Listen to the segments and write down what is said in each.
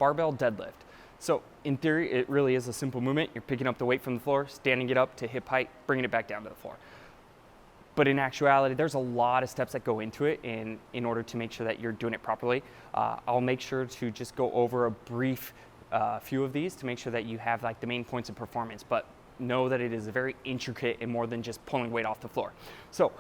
barbell deadlift. So in theory, it really is a simple movement. You're picking up the weight from the floor, standing it up to hip height, bringing it back down to the floor. But in actuality, there's a lot of steps that go into it in order to make sure that you're doing it properly. I'll make sure to just go over a brief few of these to make sure that you have like the main points of performance, but know that it is very intricate and more than just pulling weight off the floor. So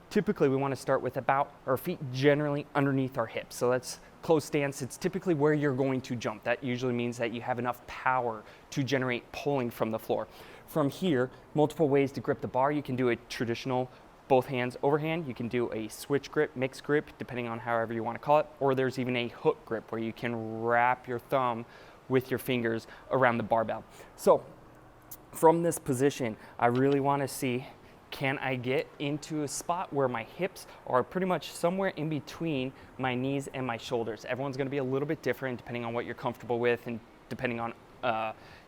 typically we want to start with about our feet generally underneath our hips. So that's closed stance. It's typically where you're going to jump. That usually means that you have enough power to generate pulling from the floor. From here, multiple ways to grip the bar. You can do a traditional both hands overhand. You can do a switch grip, mixed grip, depending on however you want to call it. Or there's even a hook grip where you can wrap your thumb with your fingers around the barbell. So from this position, I really want to see, can I get into a spot where my hips are pretty much somewhere in between my knees and my shoulders. Everyone's going to be a little bit different depending on what you're comfortable with and depending on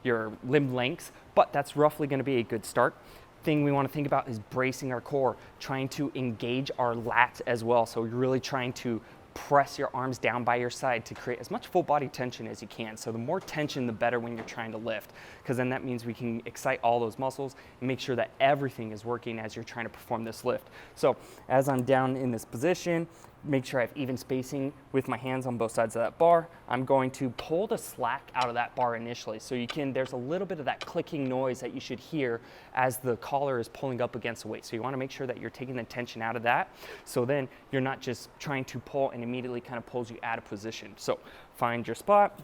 your limb lengths, but that's roughly going to be a good start. Thing we want to think about is bracing our core, trying to engage our lats as well. So you're really trying to press your arms down by your side to create as much full body tension as you can. So the more tension, the better when you're trying to lift, because then that means we can excite all those muscles and make sure that everything is working as you're trying to perform this lift. So as I'm down in this position, make sure I have even spacing with my hands on both sides of that bar. I'm going to pull the slack out of that bar initially. So there's a little bit of that clicking noise that you should hear as the collar is pulling up against the weight. So you want to make sure that you're taking the tension out of that. So then you're not just trying to pull and immediately kind of pulls you out of position. So find your spot,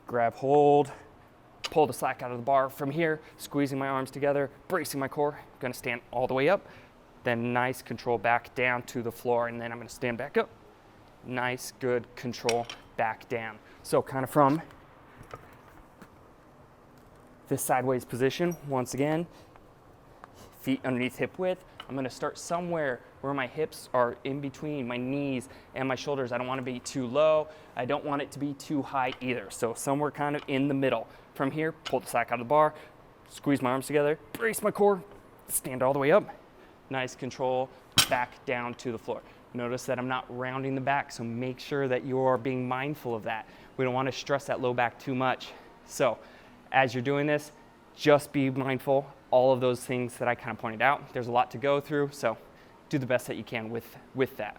grab hold, pull the slack out of the bar. From here, squeezing my arms together, bracing my core. I'm going to stand all the way up. Then nice control back down to the floor, and then I'm going to stand back up. Nice, good control back down. So kind of from this sideways position, once again, feet underneath hip width. I'm going to start somewhere where my hips are in between my knees and my shoulders. I don't want to be too low. I don't want it to be too high either. So somewhere kind of in the middle. From here, pull the slack out of the bar, squeeze my arms together, brace my core, stand all the way up. Nice control back down to the floor. Notice that I'm not rounding the back, so make sure that you are being mindful of that. We don't want to stress that low back too much. So as you're doing this, just be mindful, all of those things that I kind of pointed out. There's a lot to go through, so do the best that you can with that.